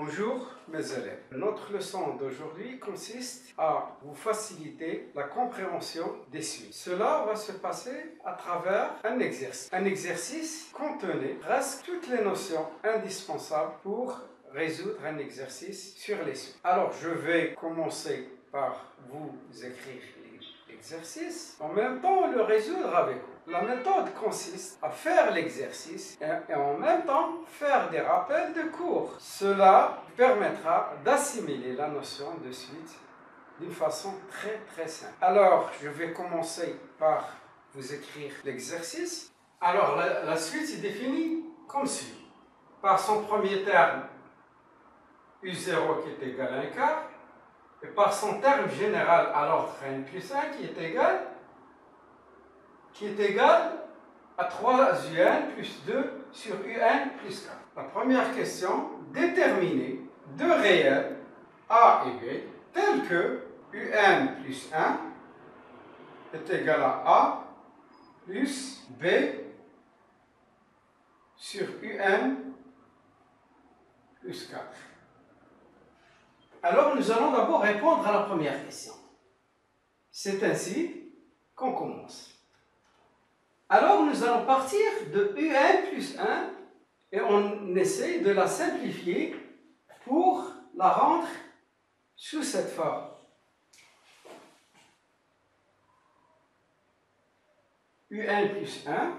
Bonjour mes élèves. Notre leçon d'aujourd'hui consiste à vous faciliter la compréhension des suites. Cela va se passer à travers un exercice. Un exercice contenait presque toutes les notions indispensables pour résoudre un exercice sur les suites. Alors je vais commencer par vous écrire l'exercice, en même temps le résoudre avec vous. La méthode consiste à faire l'exercice et en même temps faire des rappels de cours. Cela permettra d'assimiler la notion de suite d'une façon très simple. Alors, je vais commencer par vous écrire l'exercice. Alors, la suite est définie comme suit. Par son premier terme, U0 qui est égal à 1 quart, et par son terme général à l'ordre n plus 1 qui est égal à 3un plus 2 sur un plus 4. La première question, déterminer deux réels a et b tels que un plus 1 est égal à a plus b sur un plus 4. Alors nous allons d'abord répondre à la première question. C'est ainsi qu'on commence. Alors nous allons partir de un plus 1 et on essaie de la simplifier pour la rendre sous cette forme. Un plus 1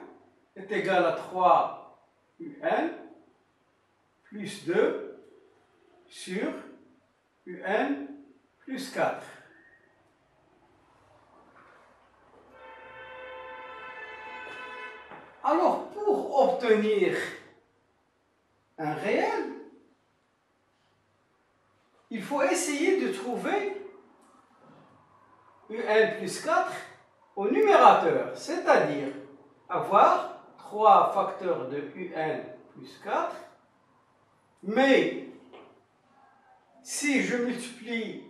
est égal à 3un plus 2 sur un plus 4. Alors, pour obtenir un réel, il faut essayer de trouver un plus 4 au numérateur, c'est-à-dire avoir 3 facteurs de un plus 4, mais si je multiplie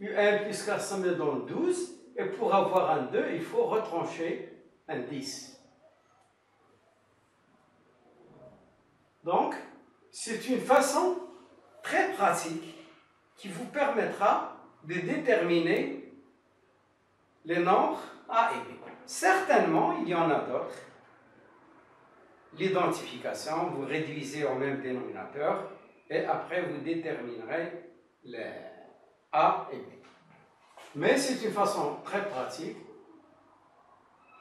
un plus 4, ça me donne 12, et pour avoir un 2, il faut retrancher un 10. Donc, c'est une façon très pratique qui vous permettra de déterminer les nombres A et B. Certainement, il y en a d'autres. L'identification, vous réduisez au même dénominateur et après vous déterminerez les A et B. Mais c'est une façon très pratique.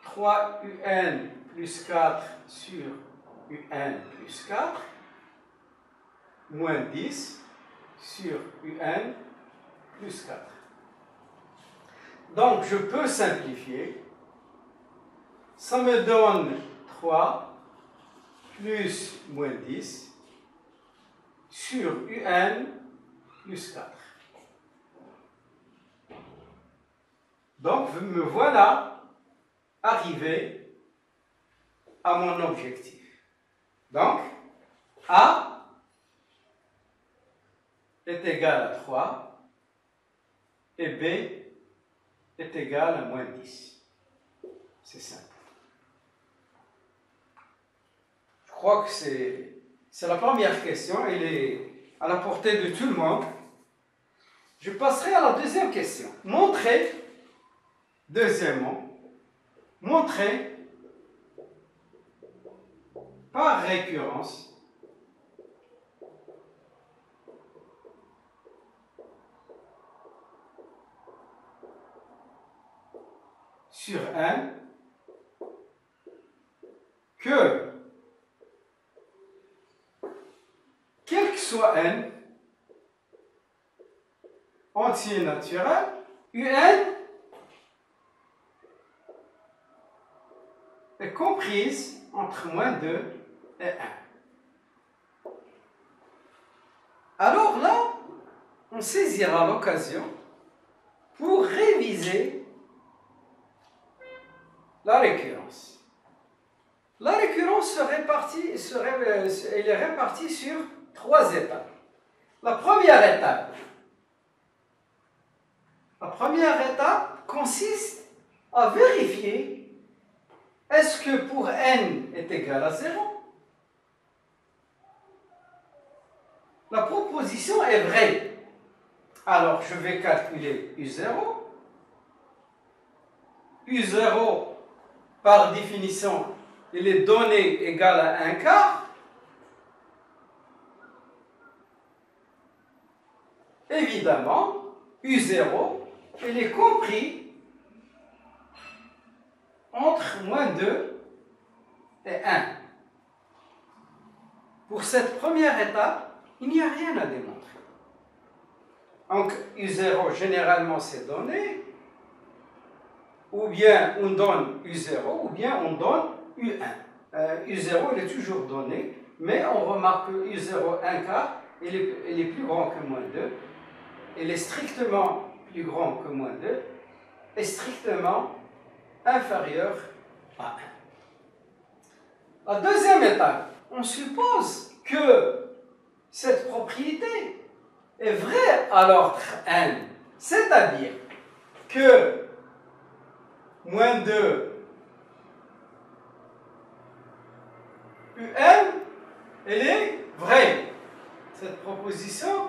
3un plus 4 sur un plus 4 moins 10 sur un plus 4. Donc je peux simplifier. Ça me donne 3 plus moins 10 sur un plus 4. Donc me voilà arrivé à mon objectif. Donc, A est égal à 3 et B est égal à moins 10. C'est simple. Je crois que c'est la première question. Elle est à la portée de tout le monde. Je passerai à la deuxième question. Deuxièmement, montrer par récurrence sur n que, quel que soit n, entier naturel, un est comprise entre moins 2 et 1. Alors là, on saisira l'occasion pour réviser la récurrence. La récurrence elle est répartie sur 3 étapes. La première étape consiste à vérifier est-ce que pour n est égal à 0, la proposition est vraie. Alors, je vais calculer U0. U0, par définition, il est donné égal à 1 quart. Évidemment, U0, il est compris entre moins 2 et 1. Pour cette première étape, il n'y a rien à démontrer. Donc, U0, généralement, c'est donné. Ou bien on donne U0, ou bien on donne U1. U0, il est toujours donné, mais on remarque que U0, 1 quart, il est plus grand que moins 2. Il est strictement plus grand que moins 2 et strictement inférieur à 1. La deuxième étape, on suppose que cette propriété est vraie à l'ordre n, c'est-à-dire que moins 2 UN, elle est vraie. Cette proposition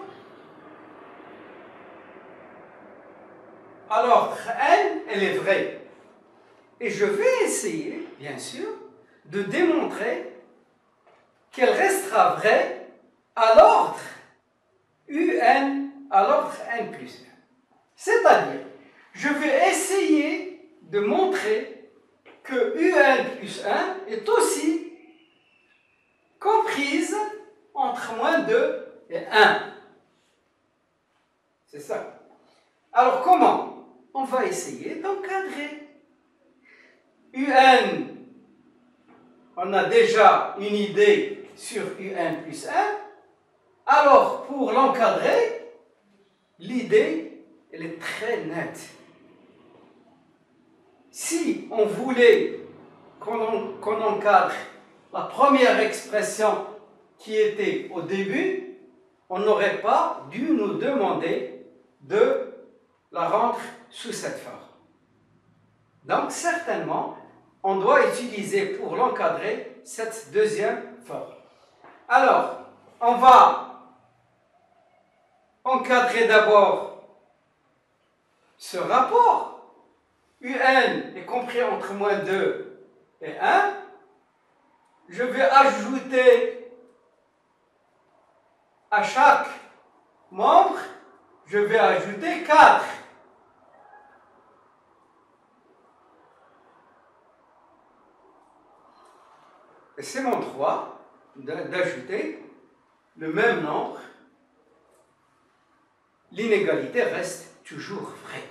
à l'ordre n, elle est vraie. Et je vais essayer, bien sûr, de démontrer qu'elle restera vraie à l'ordre UN, à l'ordre n plus 1. C'est-à-dire, je vais essayer de montrer que UN plus 1 est aussi comprise entre moins 2 et 1. C'est ça. Alors comment? On va essayer d'encadrer. UN, on a déjà une idée sur UN plus 1. Alors pour l'encadrer, l'idée, elle est très nette. Si on voulait qu'on encadre la première expression qui était au début, on n'aurait pas dû nous demander de la rendre sous cette forme. Donc certainement, on doit utiliser pour l'encadrer cette deuxième forme. Alors, on va encadrer d'abord ce rapport. UN est compris entre moins 2 et 1. Je vais ajouter à chaque membre, je vais ajouter 4. Et c'est mon droit d'ajouter le même nombre. L'inégalité reste toujours vraie.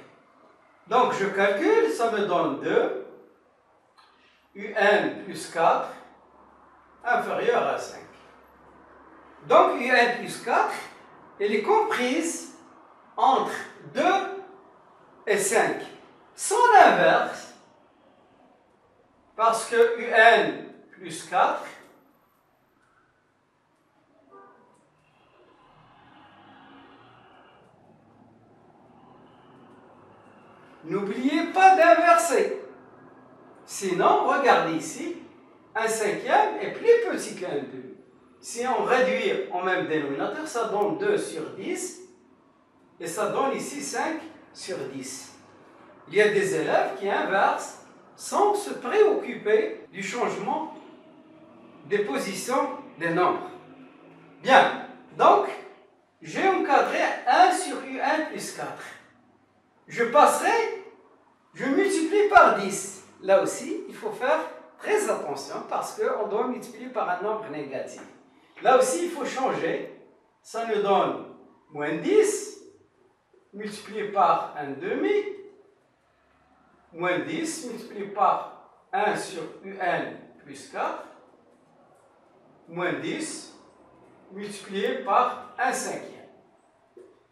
Donc je calcule, ça me donne 2, UN plus 4, inférieur à 5. Donc UN plus 4, elle est comprise entre 2 et 5. Son inverse, parce que UN plus 4, n'oubliez pas d'inverser. Sinon, regardez ici, un cinquième est plus petit qu'un 2. Si on réduit en même dénominateur, ça donne 2 sur 10. Et ça donne ici 5 sur 10. Il y a des élèves qui inversent sans se préoccuper du changement des positions des nombres. Bien, donc, j'ai encadré 1 sur UN plus 4. Je passerai, je multiplie par 10. Là aussi, il faut faire très attention parce qu'on doit multiplier par un nombre négatif. Là aussi, il faut changer. Ça nous donne moins 10, multiplié par 1 demi, moins 10, multiplié par 1 sur UN plus 4, moins 10, multiplié par 1 cinquième.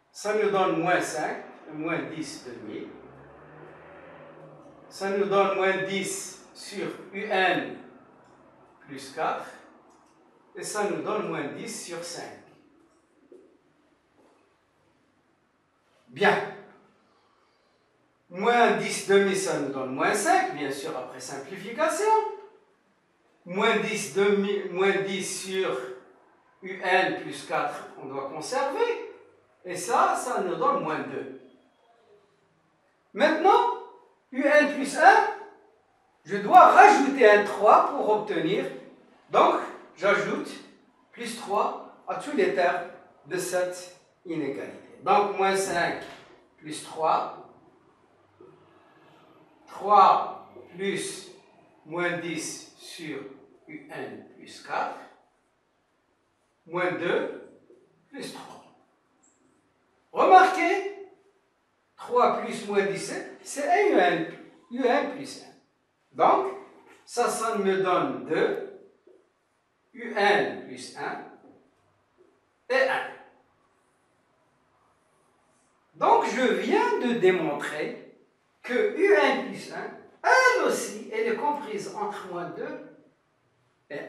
Ça nous donne moins 5, moins 10 demi. Ça nous donne moins 10 sur UN plus 4. Et ça nous donne moins 10 sur 5. Bien. Moins 10 demi, ça nous donne moins 5, bien sûr, après simplification. Moins 10 demi, moins 10 sur UN plus 4, on doit conserver. Et ça nous donne moins 2. Maintenant, UN plus 1, je dois rajouter un 3 pour obtenir. Donc, j'ajoute plus 3 à tous les termes de cette inégalité. Donc, moins 5 plus 3. 3 plus moins 10 sur UN plus 4. Moins 2 plus 3. Remarquez, 3 plus moins 17, c'est UN plus 1. Donc, ça me donne 2, UN plus 1 et 1. Donc, je viens de démontrer que UN plus 1, elle aussi, elle est comprise entre moins 2 et 1.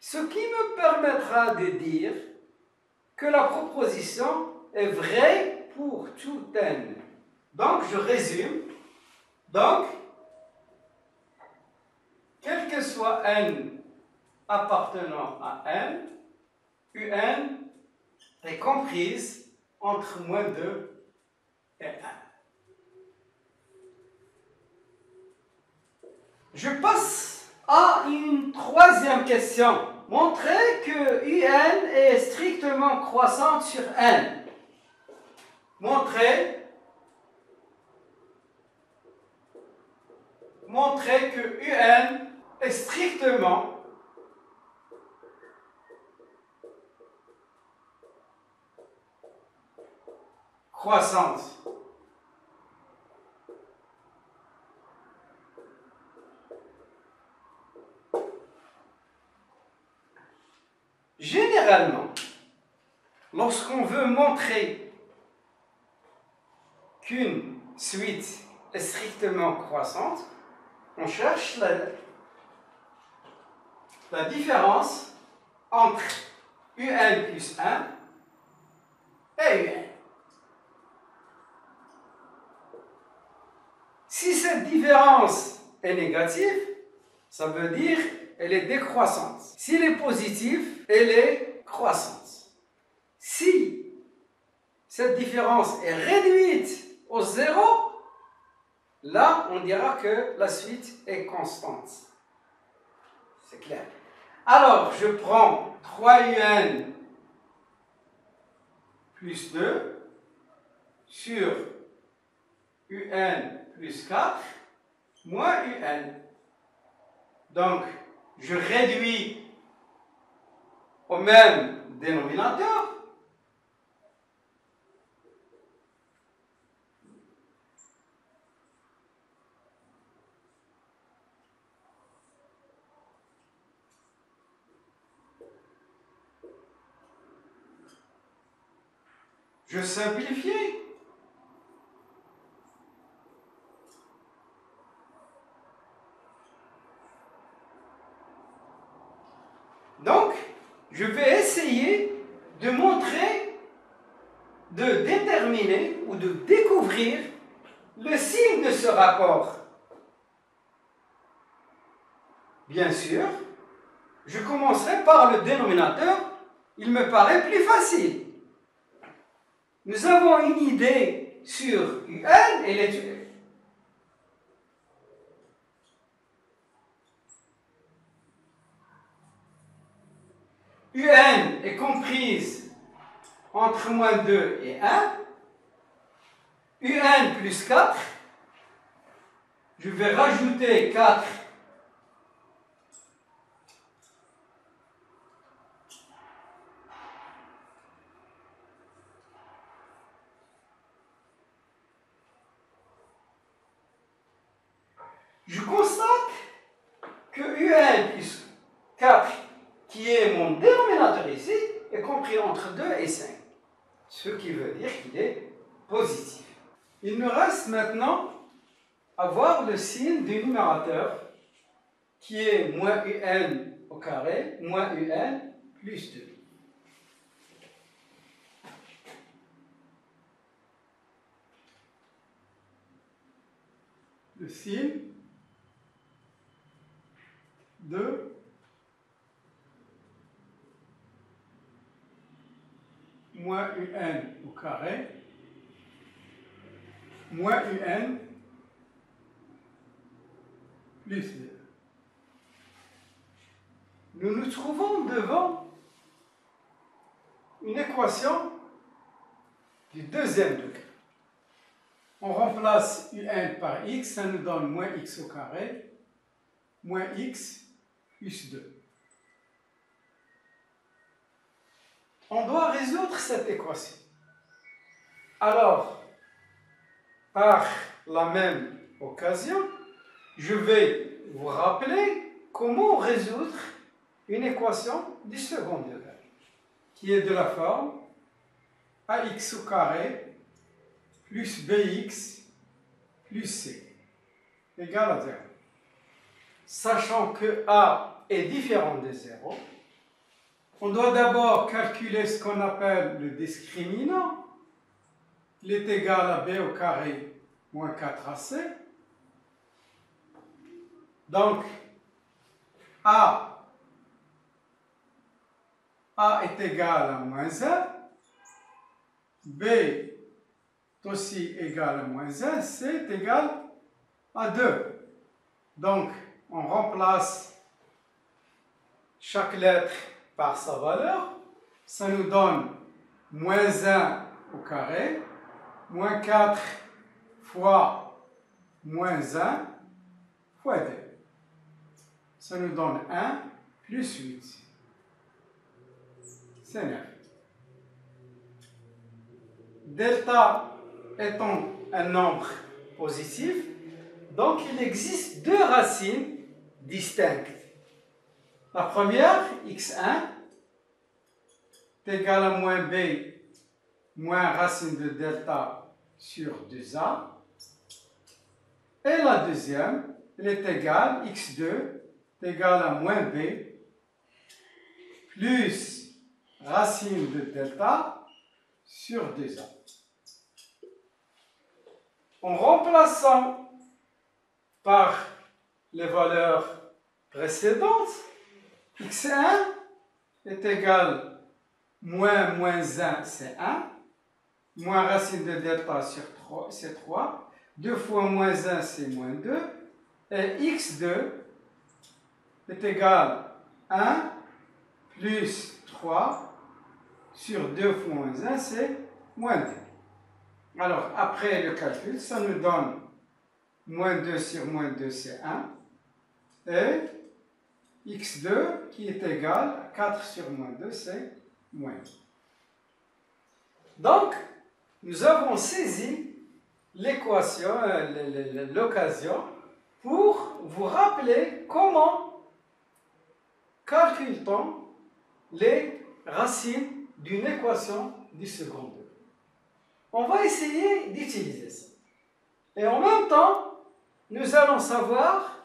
Ce qui me permettra de dire que la proposition est vraie pour tout n. Donc, je résume. Donc, quel que soit n appartenant à n, UN est comprise entre moins 2 et 1. Je passe à une troisième question. Montrer que UN est strictement croissante sur n. Montrer que UN est strictement croissante. Généralement, lorsqu'on veut montrer qu'une suite est strictement croissante, on cherche la différence entre UN plus 1 et UN. Si cette différence est négative, ça veut dire qu'elle est décroissante. S'il est positif, elle est croissante. Si cette différence est réduite au 0, là, on dira que la suite est constante. C'est clair. Alors, je prends 3UN plus 2 sur UN plus 4 moins UN. Donc, je réduis au même dénominateur. Je simplifie. Donc, je vais essayer de montrer, de déterminer ou de découvrir le signe de ce rapport. Bien sûr, je commencerai par le dénominateur. Il me paraît plus facile. Nous avons une idée sur UN et les UN est comprise entre moins 2 et 1. UN plus 4. Je vais rajouter 4. Je constate que UN plus 4, qui est mon dénominateur ici, est compris entre 2 et 5. Ce qui veut dire qu'il est positif. Il me reste maintenant à voir le signe du numérateur, qui est moins UN au carré, moins UN plus 2. Le signe de moins un au carré moins un plus 2. Nous nous trouvons devant une équation du deuxième degré. On remplace un par x, ça nous donne moins x au carré moins x plus 2. On doit résoudre cette équation. Alors, par la même occasion, je vais vous rappeler comment résoudre une équation du second degré, qui est de la forme ax au carré plus bx plus c égale à 0. Sachant que a est différent de 0, on doit d'abord calculer ce qu'on appelle le discriminant. Il est égal à b au carré moins 4ac. Donc, a est égal à moins 1, b est aussi égal à moins 1, c est égal à 2. Donc, on remplace chaque lettre par sa valeur. Ça nous donne moins 1 au carré, moins 4 fois moins 1 fois 2. Ça nous donne 1 plus 8. C'est 9. Delta étant un nombre positif, donc il existe deux racines distinctes. La première, x1, est égale à moins b moins racine de delta sur 2a. Et la deuxième, elle est égale, x2, est égale à moins b plus racine de delta sur 2a. En remplaçant par les valeurs précédentes, x1 est égal moins 1, c'est 1, moins racine de delta sur 3, c'est 3, 2 fois moins 1, c'est moins 2, et x2 est égal à 1 plus 3 sur 2 fois moins 1, c'est moins 2. Alors, après le calcul, ça nous donne moins 2 sur moins 2, c'est 1, et x2 qui est égal à 4 sur moins 2, c'est moins 2. Donc, nous avons saisi l'équation, l'occasion, pour vous rappeler comment calcule-t-on les racines d'une équation du second degré. On va essayer d'utiliser ça. Et en même temps, nous allons savoir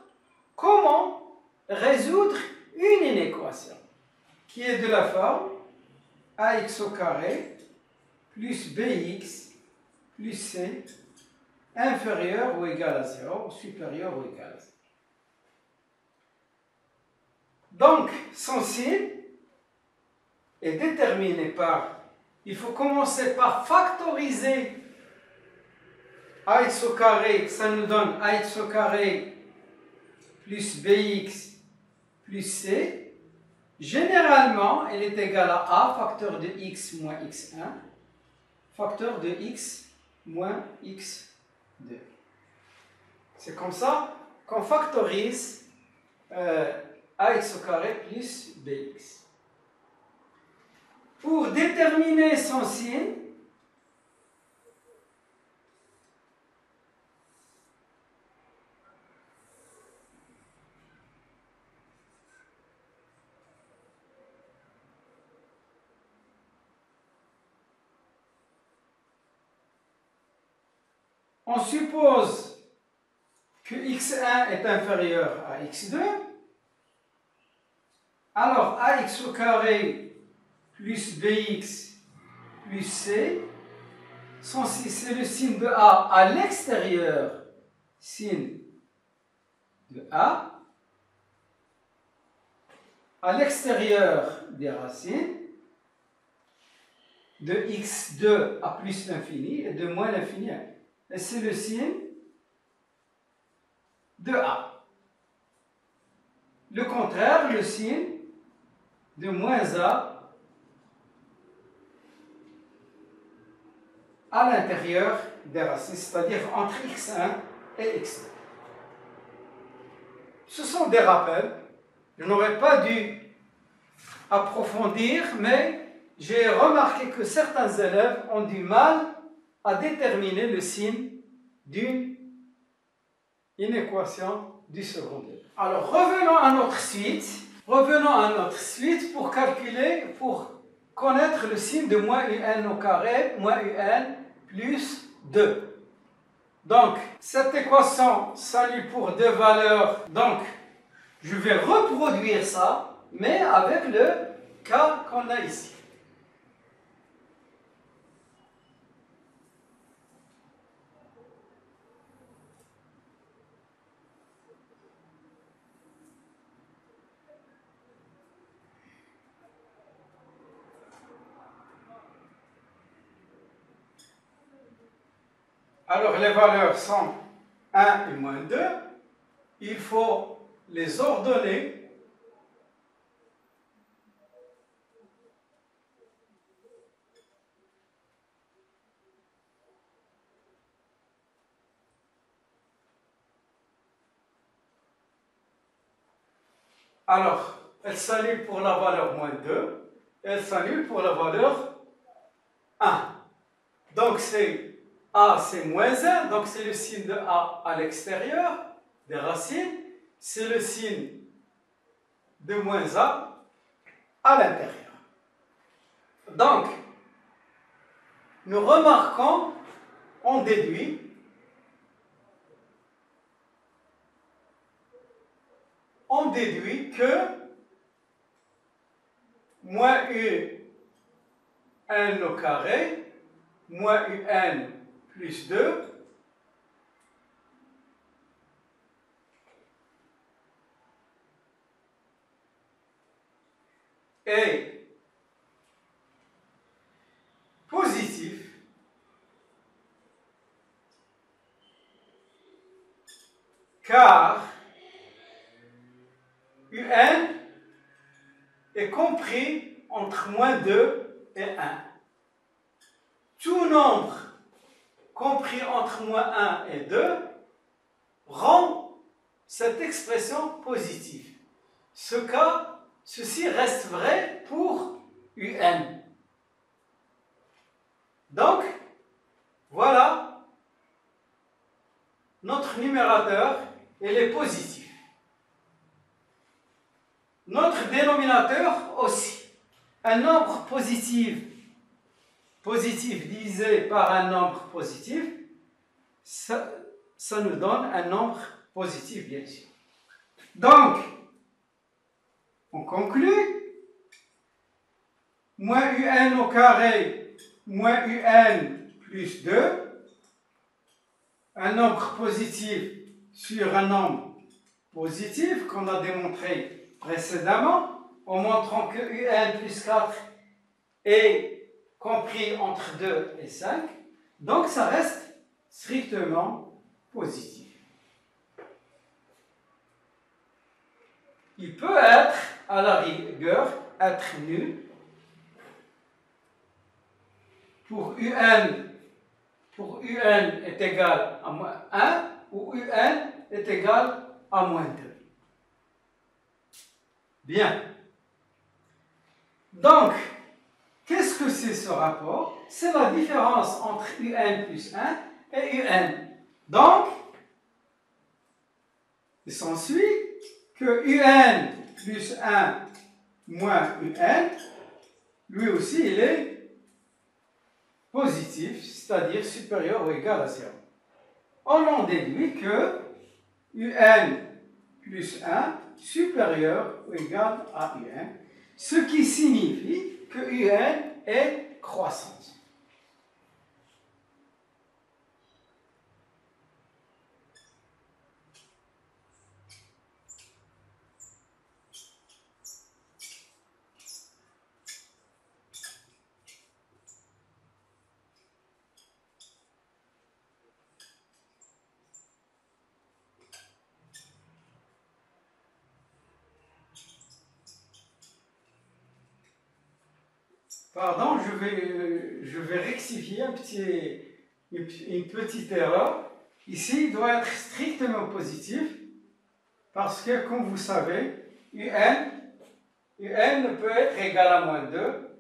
comment résoudre une équation qui est de la forme ax au carré plus bx plus c inférieur ou égal à 0 ou supérieur ou égal à 0. Donc, son signe est déterminé par, il faut commencer par factoriser ax au carré, ça nous donne ax au carré plus bx plus c. Généralement, elle est égale à a, facteur de x moins x1, facteur de x moins x2. C'est comme ça qu'on factorise ax au carré plus bx. Pour déterminer son signe, on suppose que x1 est inférieur à x2. Alors, ax au carré plus bx plus c, c'est le signe de a à l'extérieur, signe de a, à l'extérieur des racines, de x2 à plus l'infini et de moins l'infini à 1. Et c'est le signe de a. Le contraire, le signe de moins a à l'intérieur des racines, c'est-à-dire entre x1 et x2. Ce sont des rappels. Je n'aurais pas dû approfondir, mais j'ai remarqué que certains élèves ont du mal à déterminer le signe d'une équation du second degré. Alors revenons à notre suite pour calculer, pour connaître le signe de moins un au carré, moins un plus 2. Donc, cette équation s'annule pour deux valeurs. Donc, je vais reproduire ça, mais avec le cas qu'on a ici. Alors, les valeurs sont 1 et moins 2. Il faut les ordonner. Alors, elle s'annule pour la valeur moins 2, et elle s'annule pour la valeur 1. Donc, c'est A, c'est moins 1, donc c'est le signe de A à l'extérieur des racines, c'est le signe de moins A à l'intérieur. Donc, nous remarquons, on déduit, que moins un au carré, moins un plus 2, est positif car UN est compris entre moins 2 et 1. Tout nombre compris entre moins 1 et 2 rend cette expression positive. Ceci reste vrai pour UN. Donc, voilà, notre numérateur, il est positif. Notre dénominateur aussi. Un nombre positif divisé par un nombre positif, ça nous donne un nombre positif, bien sûr. Donc, on conclut. Moins UN au carré, moins UN plus 2. Un nombre positif sur un nombre positif qu'on a démontré précédemment, en montrant que UN plus 4 est compris entre 2 et 5, donc ça reste strictement positif. Il peut être, à la rigueur, être nul pour UN est égal à moins 1 ou UN est égal à moins 2. Bien. Donc, qu'est-ce que c'est ce rapport? C'est la différence entre UN plus 1 et UN. Donc, il s'ensuit que UN plus 1 moins UN, lui aussi, il est positif, c'est-à-dire supérieur ou égal à 0. On en déduit que UN plus 1 supérieur ou égal à UN, ce qui signifie que UN est croissante. Pardon, je vais rectifier une petite erreur. Ici, il doit être strictement positif parce que, comme vous savez, UN ne peut être égal à moins 2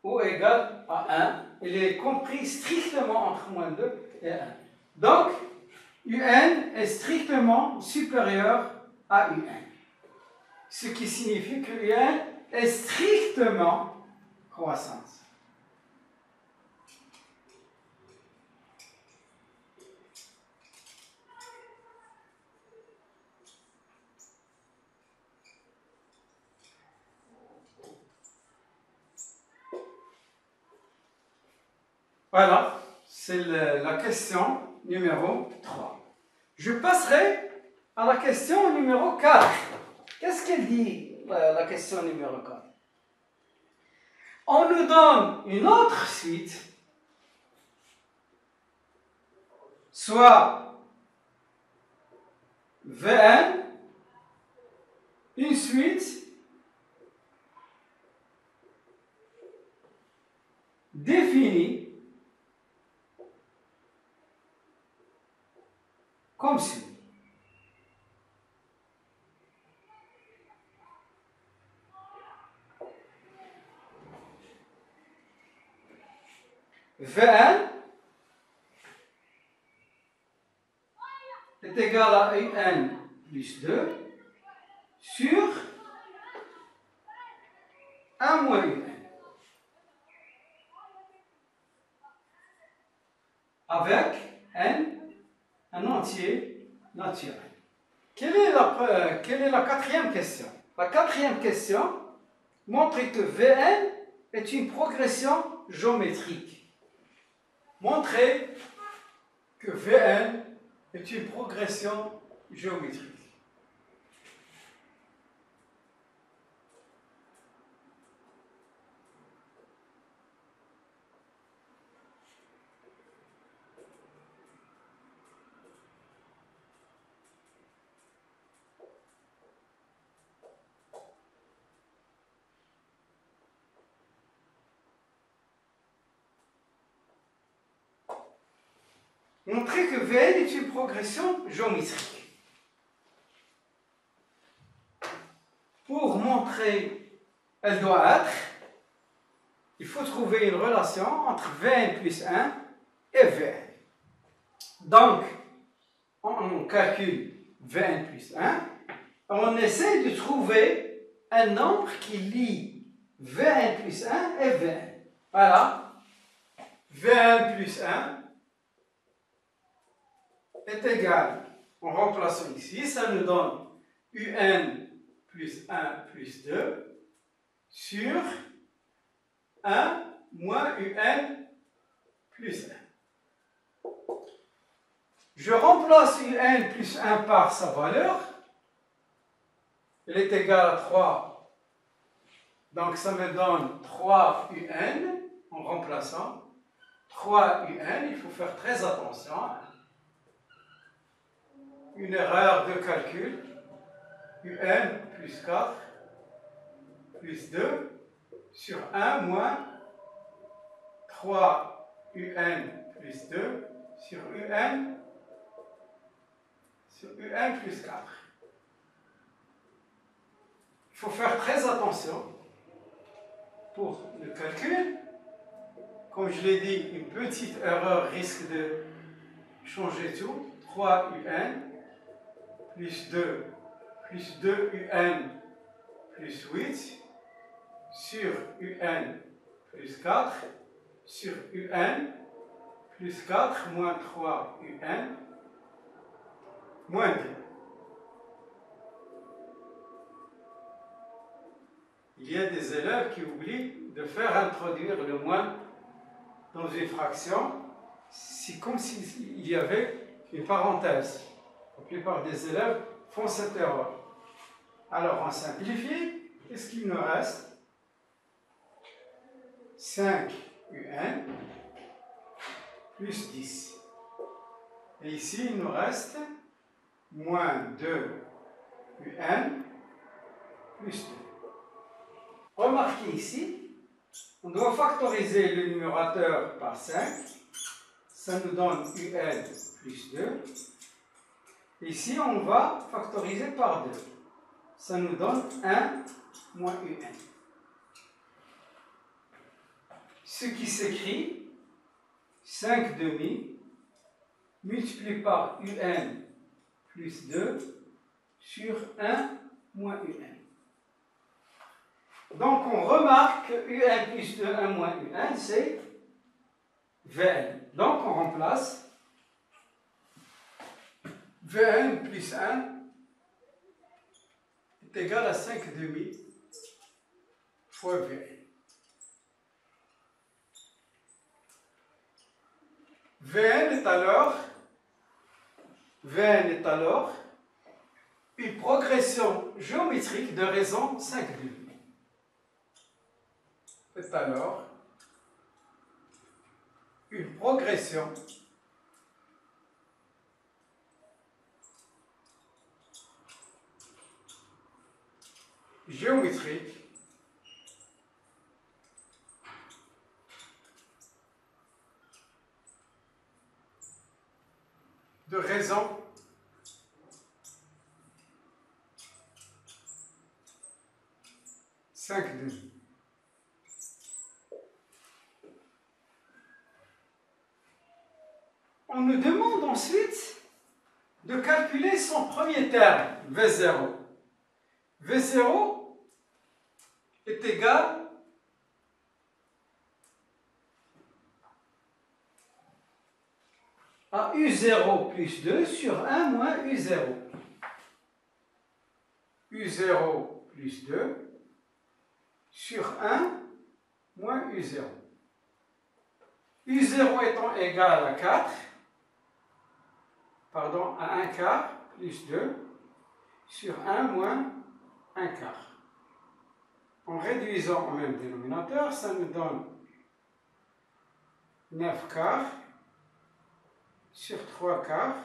ou égal à 1. Il est compris strictement entre moins 2 et 1. Donc, UN est strictement supérieur à UN. Ce qui signifie que UN est strictement croissance. Voilà, c'est la question numéro 3. Je passerai à la question numéro 4. Qu'est-ce qu'elle dit, la question numéro 4? On nous donne une autre suite, soit Vn, une suite définie comme suit. Vn est égal à un plus 2 sur 1 moins un. Avec un entier naturel. Quelle est la quatrième question? La quatrième question montre que Vn est une progression géométrique. Montrez que Vn est une progression géométrique. Montrez que Vn est une progression géométrique. Pour montrer elle doit être, il faut trouver une relation entre Vn plus 1 et Vn. Donc, on calcule Vn plus 1, on essaie de trouver un nombre qui lie Vn plus 1 et Vn. Voilà, Vn plus 1 est égal, en remplaçant ici, ça nous donne un plus 1 plus 2 sur 1 moins un plus 1. Je remplace un plus 1 par sa valeur. Elle est égale à 3. Donc ça me donne 3 un en remplaçant. 3 un, il faut faire très attention. Une erreur de calcul. Un plus 4 plus 2 sur 1 moins 3 un plus 2 sur un plus 4. Il faut faire très attention pour le calcul. Comme je l'ai dit, une petite erreur risque de changer tout. 3 un plus 2 un plus 8 sur un plus 4 sur un plus 4 moins 3 un moins 2. Il y a des élèves qui oublient de faire introduire le moins dans une fraction. C'est comme s'il y avait une parenthèse. La plupart des élèves font cette erreur. Alors on simplifie. Qu'est-ce qu'il nous reste? 5 un plus 10. Et ici, il nous reste moins 2 un plus 2. Remarquez ici On doit factoriser le numérateur par 5. Ça nous donne UN plus 2. Ici, on va factoriser par 2. Ça nous donne 1 moins UN. Ce qui s'écrit 5 demi multiplié par UN plus 2 sur 1 moins UN. Donc on remarque que UN plus 2, 1 moins UN, c'est Vn. Donc on remplace Vn plus 1 est égal à 5 demi fois Vn. Vn est alors une progression géométrique de raison 5 demi. C'est alors une progression géométrique de raison 5 demi. On nous demande ensuite de calculer son premier terme, V0. V0 est égal à U0 plus 2 sur 1 moins U0. U0 plus 2 sur 1 moins U0. U0 étant égal à 4, à 1 quart plus 2 sur 1 moins 1 quart. En réduisant au même dénominateur, ça nous donne 9 quarts sur 3 quarts,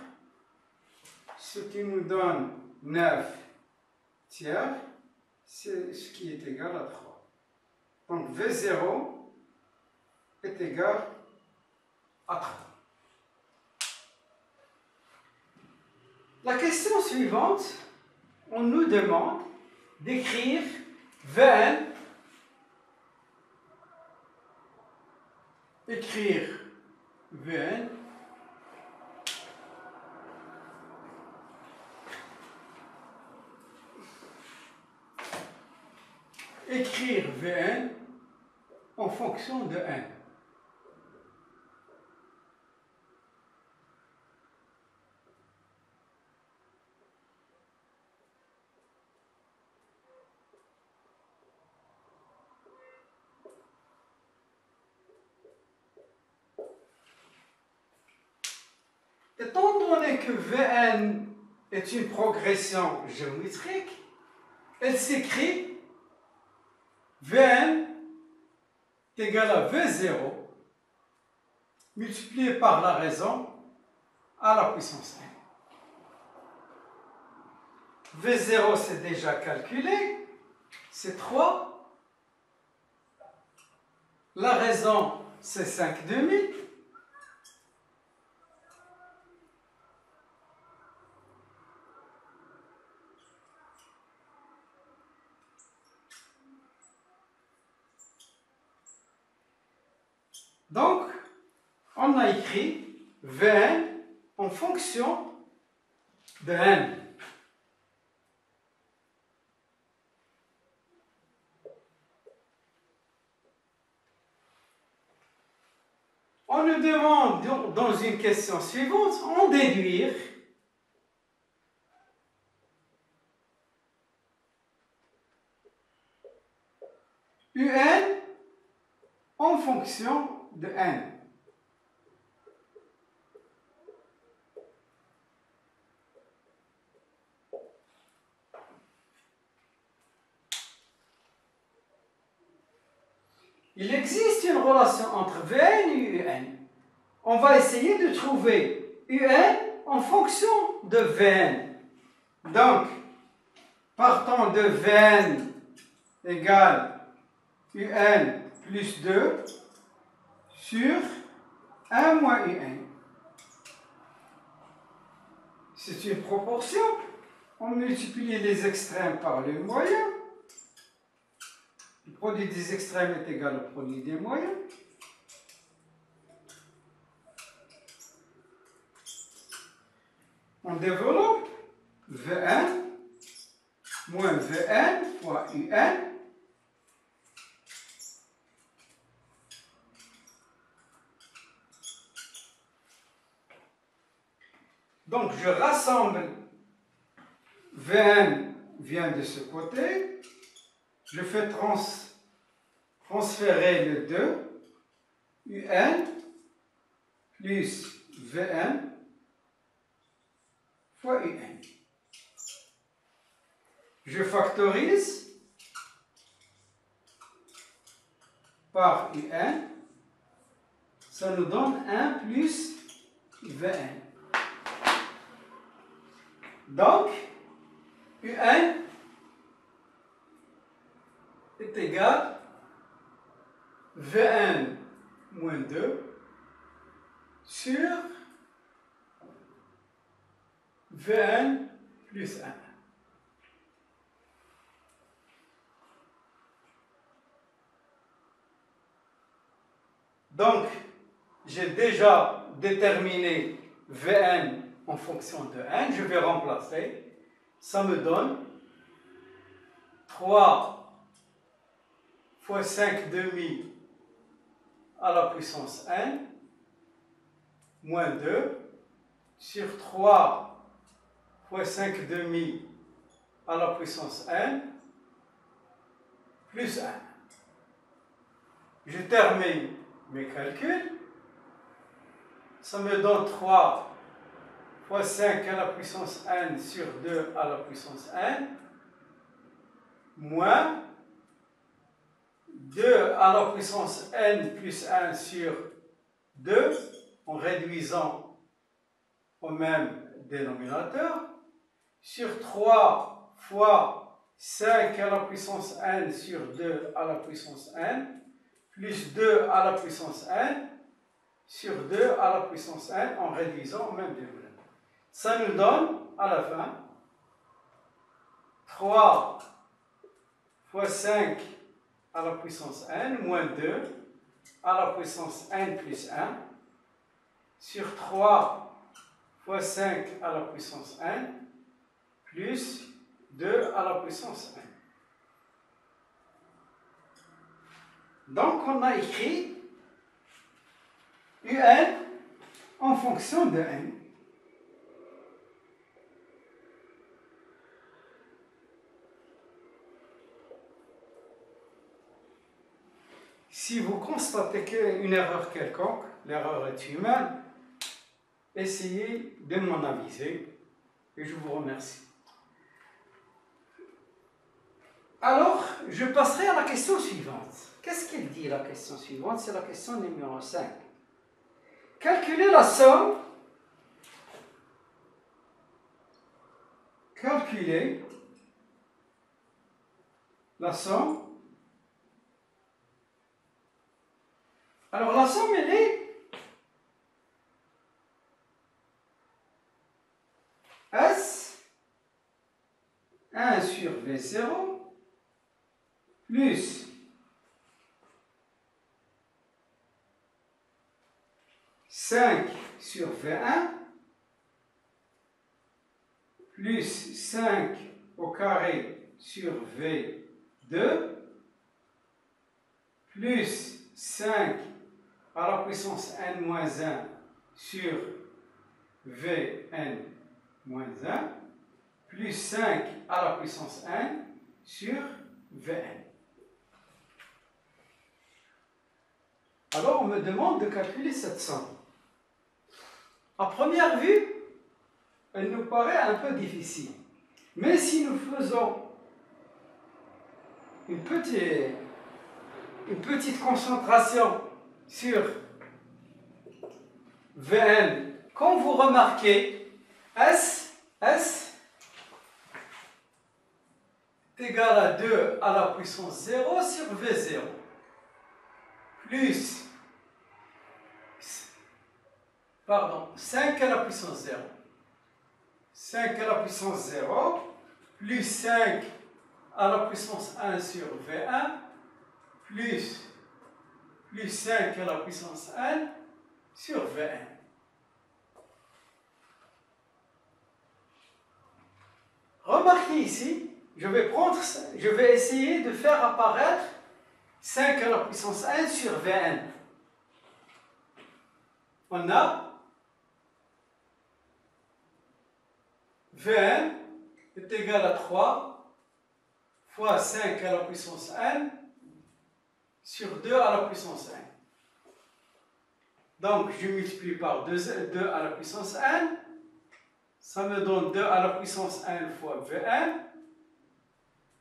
ce qui nous donne 9 tiers, c'est ce qui est égal à 3. Donc V0 est égal à 3. La question suivante, on nous demande d'écrire Vn, écrire Vn en fonction de n. Étant donné que Vn est une progression géométrique, elle s'écrit Vn est égal à V0 multiplié par la raison à la puissance n. V0 c'est déjà calculé, c'est 3. La raison c'est 5 demi. Donc, on a écrit Vn en fonction de n. On nous demande dans une question suivante, en déduire Un en fonction de n. Il existe une relation entre Vn et Un. On va essayer de trouver Un en fonction de Vn. Donc, partant de Vn égale Un plus 2 sur 1 moins UN. C'est une proportion. On multiplie les extrêmes par le moyen. Le produit des extrêmes est égal au produit des moyens. On développe Vn moins Vn fois Un. Donc je rassemble, Vn vient de ce côté, je fais transférer le 2, Un plus Vn fois Un. Je factorise par Un, ça nous donne 1 plus Vn. Donc, Un est égal Vn moins 2 sur Vn plus 1. Donc, j'ai déjà déterminé Vn en fonction de n, je vais remplacer, ça me donne 3 fois 5 demi à la puissance n moins 2 sur 3 fois 5 demi à la puissance n plus 1. Je termine mes calculs, ça me donne 3 fois 5 à la puissance n sur 2 à la puissance n, moins 2 à la puissance n plus 1 sur 2, en réduisant au même dénominateur, sur 3 fois 5 à la puissance n sur 2 à la puissance n, plus 2 à la puissance n, sur 2 à la puissance n, en réduisant au même dénominateur. Ça nous donne, à la fin, 3 fois 5 à la puissance n, moins 2 à la puissance n plus 1, sur 3 fois 5 à la puissance n, plus 2 à la puissance n. Donc, on a écrit Un en fonction de n. Si vous constatez une erreur quelconque, l'erreur est humaine, essayez de m'en aviser et je vous remercie. Alors, je passerai à la question suivante. Qu'est-ce qu'il dit la question suivante? C'est la question numéro 5. Calculez la somme. Calculez la somme. Alors la somme, elle est S1 sur V0 plus 5 sur V1 plus 5 au carré sur V2 plus 5 à la puissance n moins 1 sur Vn moins 1 plus 5 à la puissance n sur Vn. Alors on me demande de calculer cette somme. À première vue, elle nous paraît un peu difficile. Mais si nous faisons une petite concentration sur Vn, quand vous remarquez S est égal à 2 à la puissance 0 sur V0. plus, pardon, 5 à la puissance 0. 5 à la puissance 0 plus 5 à la puissance 1 sur V1 plus 5 à la puissance 1 sur V1. Remarquez ici, je vais essayer de faire apparaître 5 à la puissance 1 sur Vn. On a Vn est égal à 3 fois 5 à la puissance 1 sur 2 à la puissance 1. Donc, je multiplie par 2 à la puissance 1. Ça me donne 2 à la puissance 1 fois Vn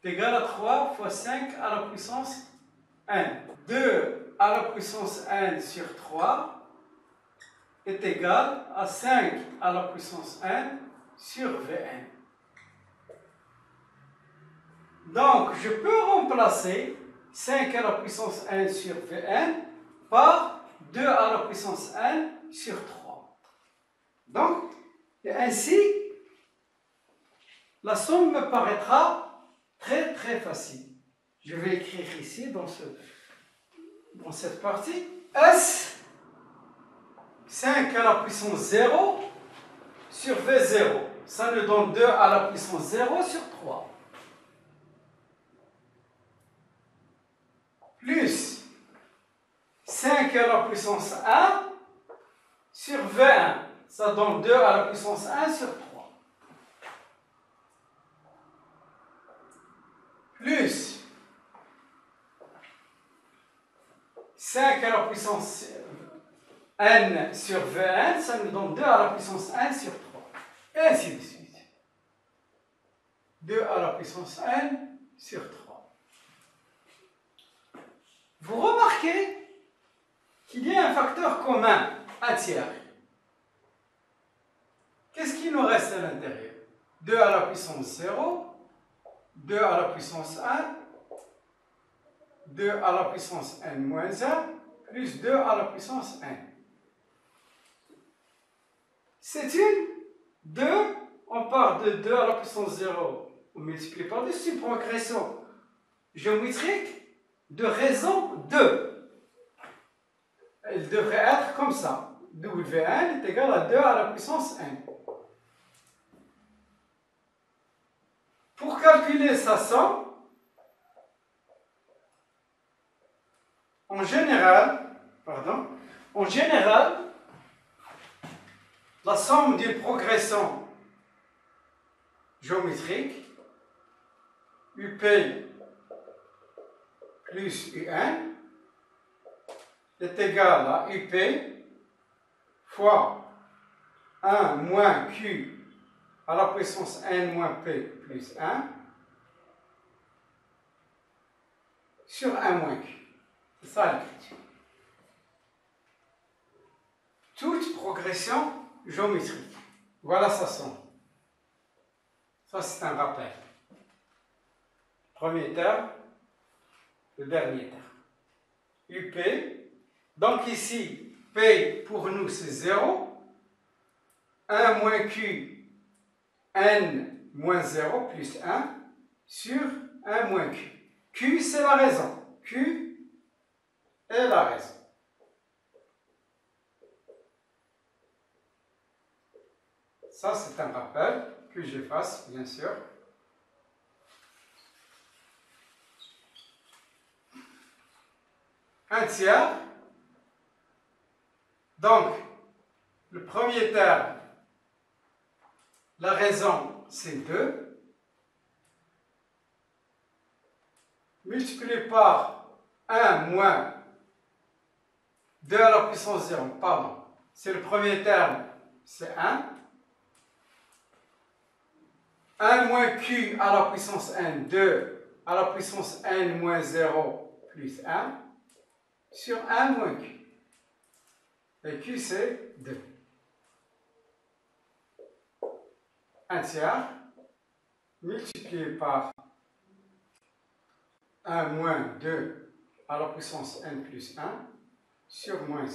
est égal à 3 fois 5 à la puissance 1. 2 à la puissance 1 sur 3 est égal à 5 à la puissance 1 sur Vn. Donc, je peux remplacer 5 à la puissance 1 sur Vn par 2 à la puissance 1 sur 3. Donc, ainsi, la somme me paraîtra très très facile. Je vais écrire ici dans cette partie S 5 à la puissance 0 sur V0. Ça nous donne 2 à la puissance 0 sur 3. Plus 5 à la puissance 1 sur V1. Ça donne 2 à la puissance 1 sur 3. Plus 5 à la puissance n sur Vn, ça nous donne 2 à la puissance 1 sur 3. Et ainsi de suite. 2 à la puissance n sur 3. Vous remarquez qu'il y a un facteur commun, un tiers. Qu'est-ce qui nous reste à l'intérieur? 2 à la puissance 0, 2 à la puissance 1, 2 à la puissance n moins 1, plus 2 à la puissance n. C'est une 2, on part de 2 à la puissance 0, on multiplie par 2, c'est une progression géométrique de raison 2. Elle devrait être comme ça. Wn est égal à 2 à la puissance n. Pour calculer sa somme, en général, la somme d'une progression géométrique, UP plus UN, est égal à UP fois 1 moins Q à la puissance n moins p plus 1 sur 1 moins q. C'est ça l'écriture. Toute progression géométrique. Voilà sa somme. Ça, c'est un rappel. Premier terme, le dernier terme. UP. Donc ici, P pour nous, c'est 0. 1 moins Q, n moins 0 plus 1 sur 1 moins q. Q, c'est la raison. Q est la raison. Ça, c'est un rappel que j'efface, bien sûr. Un tiers. Donc, le premier terme, la raison, c'est 2. Multiplié par 1 moins 2 à la puissance 0, pardon. C'est le premier terme, c'est 1. 1 moins q à la puissance n, 2 à la puissance n moins 0 plus 1 sur 1 moins q. Et q, c'est 2. Un tiers multiplié par 1 moins 2 à la puissance n plus 1 sur moins 1.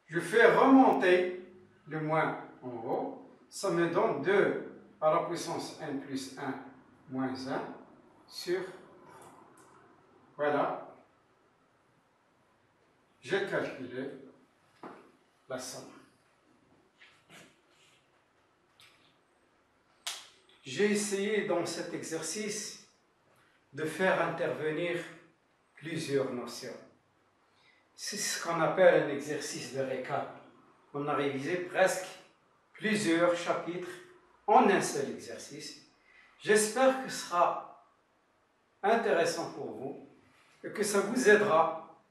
Je fais remonter le moins en haut, ça me donne 2 à la puissance n plus 1 moins 1 sur 3. Voilà, j'ai calculé la somme. J'ai essayé dans cet exercice de faire intervenir plusieurs notions. C'est ce qu'on appelle un exercice de récap. On a révisé presque plusieurs chapitres en un seul exercice. J'espère que ce sera intéressant pour vous et que ça vous aidera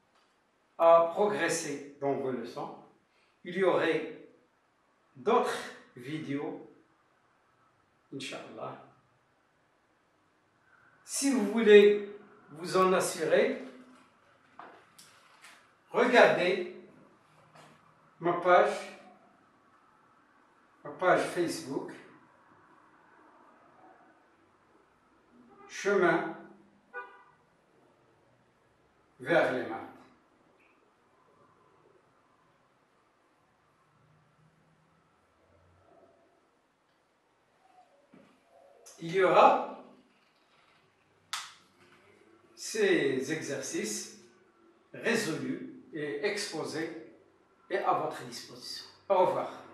à progresser dans vos leçons. Il y aurait d'autres vidéos, Inch'Allah. Si vous voulez vous en assurer, regardez ma page Facebook, Chemin vers les maths. Il y aura ces exercices résolus et exposés et à votre disposition. Au revoir.